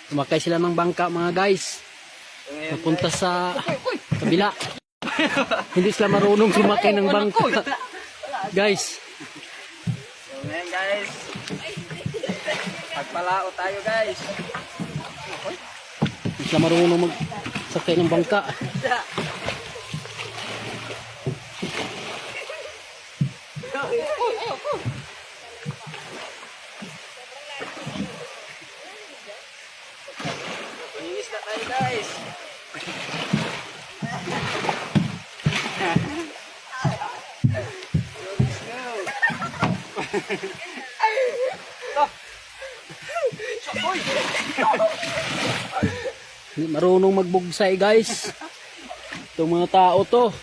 Sumakay sila ng bangka mga guys. Napunta sa kabila. Hindi sila marunong sumakay ng bangka. Guys. So ngayon guys, pagpalao tayo guys. Hindi sila marunong magsakay ng bangka. Linis na tayo guys. Hindi marunong magbugsay guys. Itong mga tao to.